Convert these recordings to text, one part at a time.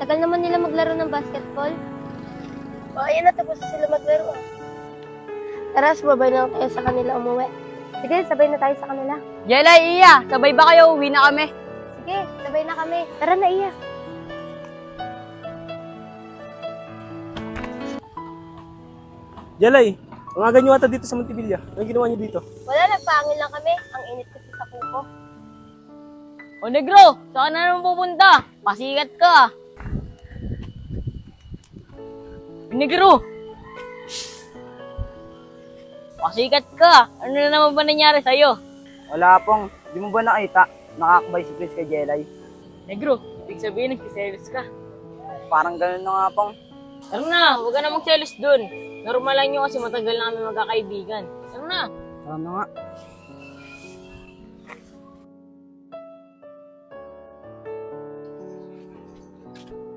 Tagal naman nila maglaro ng basketball. Ayun na, tapos sila maglaro. Tara, sumabay na tayo sa kanila umuwi. Sige, sabay na tayo sa kanila. Jelay, Iya, sabay ba kayo? Uwi na kami. Sige, sabay na kami. Tara na, Iya. Jelay, ang aga nyo ata dito sa Montevilla. Anong ginawa nyo dito? Wala, nagpangil lang kami. Ang init kasi sa kuko. O negro, saan na naman pupunta? Pasikat ka. Negro! Pasikat ka. Ano na naman ba nangyari sa'yo? Wala pong, di mo ba nakita? Nakakabay si Chris kay Jelay. Negro, ibig sabihin nagsiselos ka. Parang ganun na nga pong. Tara na, huwag ka na magselos dun. Normal lang yun kasi matagal na kami magkakaibigan. Tara na. Ano nga?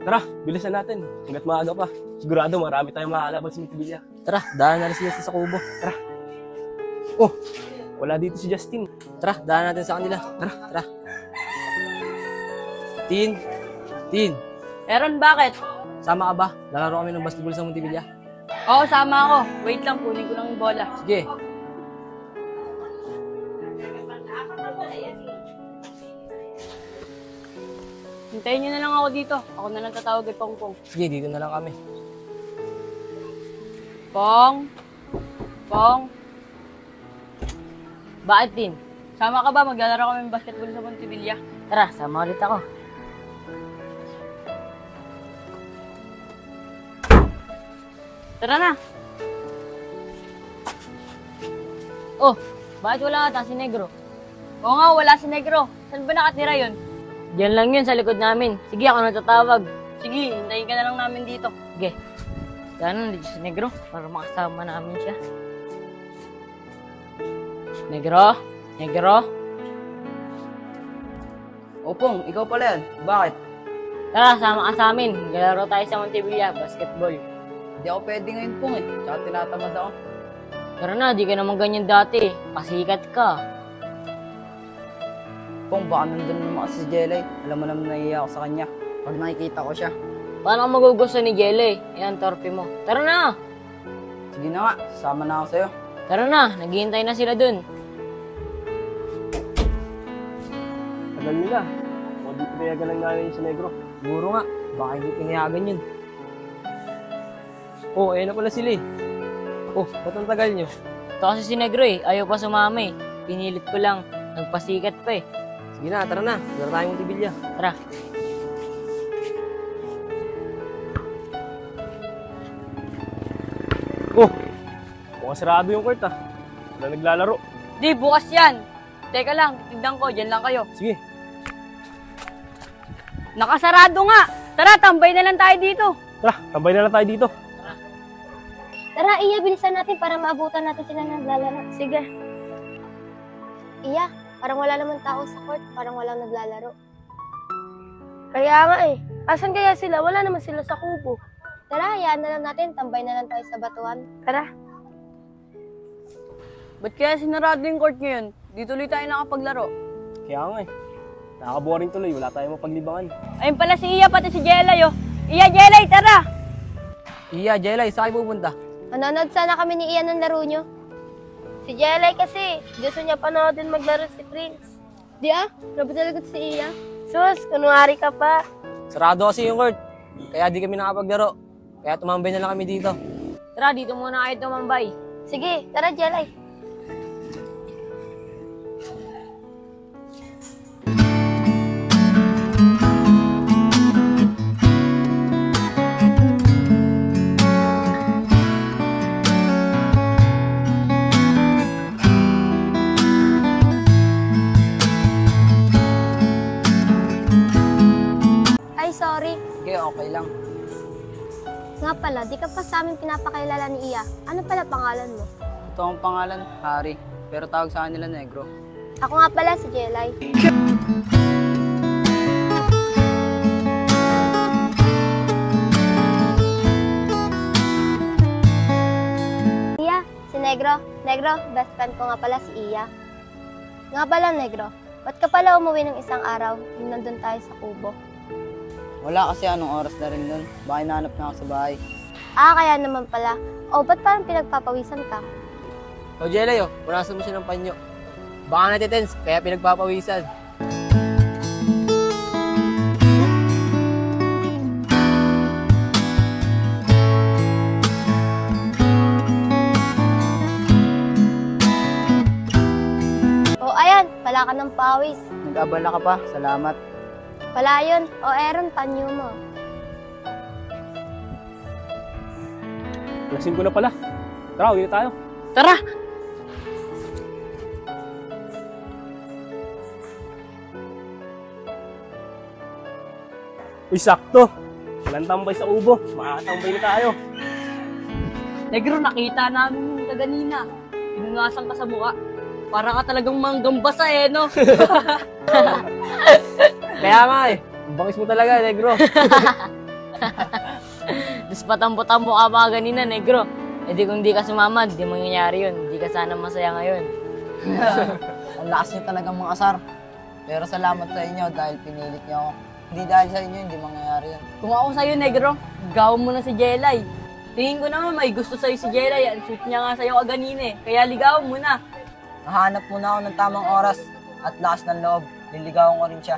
Tara, bilisan natin. Hanggat maaga pa. Sigurado marami tayong makakalaban sa Montevilla. Tara, daan na rin sila sa kubo. Tara. Oh, wala dito si Justin. Tara, daan natin sa kanila. Tara, tara. Tin. Aaron, bakit? Sama ka ba? Lalaro kami ng basketball sa Montevilla. Oo, sama ako. Wait lang, kunin ko lang yung bola. Sige. Hintayin nyo na lang ako dito. Ako na lang tatawag kay Pongpong. Sige, dito na lang kami. Pong? Bakit din? Sama ka ba? Maglalaro kami ng basketball sa Montevilla. Tara, sama ulit ako. Tara na! Oh, bakit wala ata si Negro? Oo nga, wala si Negro. Saan ba nakatira yun? Diyan lang yun sa likod namin. Sige, ako na tatawag. Sige, hintayin ka na lang namin dito. Sige. Sana nandito si Negro para makasama namin siya. Negro? Opong, ikaw pala yan. Bakit? Tara, sama ka sa amin. Maglalaro tayo sa Montevilla, basketball. Hindi ako pwede ngayon pong eh. Tsaka tinatamad ako. Tara na, di ka naman ganyan dati. Pasikat ka. Pong, baka nandun naman kasi si Jelay. Alam mo naman naiiyak ako sa kanya. Pag nakikita ko siya. Paano ka magugusto ni Jelly? Yan, torpe mo. Tara na! Sige na nga, sasama na ako sa'yo. Tara na, naghihintay na sila dun. Tagal nila. O di pinayagan lang namin si Negro. Siguro nga, baka hindi pinayagan yun. Oh, ayun na pala sila eh. Oh, ba't ang tagal nyo? Ito kasi si Negro eh, ayaw pa sumama eh. Pinilit ko lang, nagpasikat pa eh. Sige na, tara na. Tara tayong Montevilla. Tara. Oh, mukhang sarado yung court ah. Wala naglalaro. Di, bukas yan. Teka lang, tignan ko, dyan lang kayo. Sige. Nakasarado nga. Tara, tambay na lang tayo dito. Tara, tambay na lang tayo dito. Tara, Iya, bilisan natin para maabutan natin sila ng naglalaro. Sige. Iya, parang wala naman tao sa court. Parang walang naglalaro. Kaya nga eh. Asan kaya sila? Wala naman sila sa kubo. Tara, hayaan na lang natin. Tambay na lang tayo sa batuan. Tara. Ba't kaya sinarado yung court ngayon? Di tuloy tayo nakapaglaro. Kaya nga eh. Nakaka-boring tuloy. Wala tayong mapaglibangan. Ayun pala si Iya, pati si Jelay oh. Iya, Jelay, tara! Iya, Jelay, saan kayo pupunta? Manonood sana kami ni Ian ng laro nyo. Si Jelay kasi, gusto niya panoodin maglaro si Prince. Di ah, grabe talaga si Iya. Sus, kunwari ka pa. Sarado kasi yung court. Kaya di kami nakapaglaro. Kaya tumambay na lang kami dito. Tara, dito muna kayo tumambay. Sige, tara Jelay. Ay, sorry. Sige, okay lang. Nga pala, di ka pa sa amin pinapakilala ni Iya. Ano pala pangalan mo? Ito ang pangalan, Harry. Pero tawag sa kanila Negro. Ako nga pala si Jelay. Iya, si Negro. Negro, best friend ko nga pala si Iya. Nga pala, Negro. Ba't ka pala umuwi ng isang araw nung nandun tayo sa kubo? Wala kasi anong oras na rin nun. Baka hinahanap na ako sa bahay. Ah, kaya naman pala. O, ba't parang pinagpapawisan ka? O Jelay, punasan mo siya ng panyo. Baka natitense, kaya pinagpapawisan. O, ayan, wala ka ng pawis. Nag-abala ka pa. Salamat. Wala yun. O, Aaron, panyo mo. Lasing ko na pala. Tara, uwi na tayo. Tara! Uy, sakto. Walang tambay sa ubo. Makakatambay na tayo. Negro, nakita namin yung kaganina. Pinunasan ka sa mukha. Para ka talagang manggambasa no? Kaya nga ang bangis mo talaga, negro. Tapos patampo-tampo ka pa ganina, negro. E di kung di ka sumama, di mangyayari yun. Di ka sana masaya ngayon. Ang lakas niyo talagang mga asar. Pero salamat sa inyo dahil pinilit niyo ako. Hindi dahil sa inyo, hindi mangyayari yan. Kung ako sa'yo, negro, gawin mo na si Jelay. Tingin ko naman may gusto sa'yo si Jelay. Ang sweet niya nga sa'yo kaganina eh. Kaya ligawan mo na. Nahanap muna ako ng tamang oras at lakas ng loob. Liligawan ko rin siya.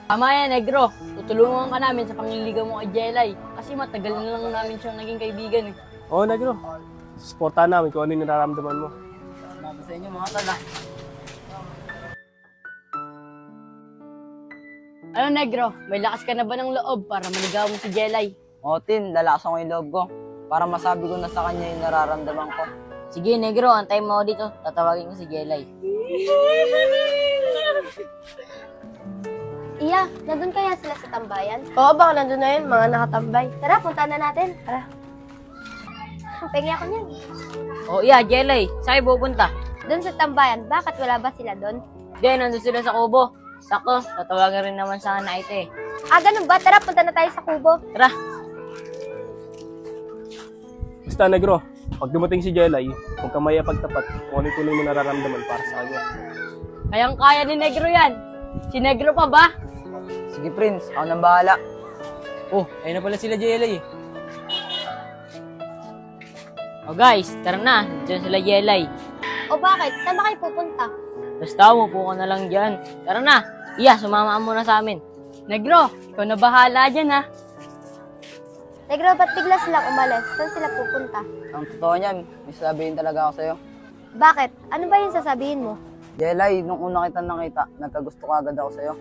Tama yan, negro. Tutulungan ka namin sa pangliligaw mo kay Jelay. Kasi matagal na lang namin siyang naging kaibigan eh. Oo, negro. Supportahan namin kung ano yung nararamdaman mo. Salamat sa inyo mga tala. Ano, negro? May lakas ka na ba ng loob para maligaw mo si Jelay? O Tin, lalakas ako yung loob ko. Para masabi ko na sa kanya yung nararamdaman ko. Sige, negro. Antayin mo ako dito. Tatawagin ko si Jelay. Iya, nandun kaya sila sa tambayan? Oo, baka nandun na yun, mga nakatambay. Tara, punta na natin. Tara. Pengi ako niyan. Oh, yeah, Jelay. Saan kayo pupunta? Doon sa tambayan, bakit wala ba sila doon? Hindi, nandun sila sa kubo. Sako, tatawagan rin naman sana na ito eh. Ah, ganun ba? Tara, punta na tayo sa kubo. Tara. Basta, negro. Pag dumating si Jelay, huwag ka maya pagtapat kung ano yung tunay mo nararamdaman para sa kanya. Kayang-kaya ni Negro yan. Si Negro pa ba? Sige Prince, ako nang bahala. Oh, ayun na pala sila Jelay. O guys, tara na. Diyan sila Jelay. O bakit? Saan ba kayo pupunta? Basta, umupo ka na lang dyan. Tara na. Iya, sumama ka muna sa amin. Negro, ikaw na bahala dyan ha. Negro, ba't bigla silang umalis? Saan sila pupunta? Ang totoo niyan, may sasabihin talaga ako sa'yo. Bakit? Ano ba yung sasabihin mo? Jelay, nung una kita nakita, nagkagusto ka agad ako sa'yo.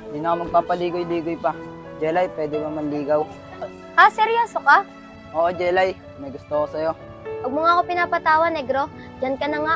Hindi na ako magpapaligoy-ligoy pa. Jelay, pwede ba manligaw? Ah, seryoso ka? Oo, Jelay, may gusto ko sa'yo. Huwag mo nga ako pinapatawa, Negro. Diyan ka na nga.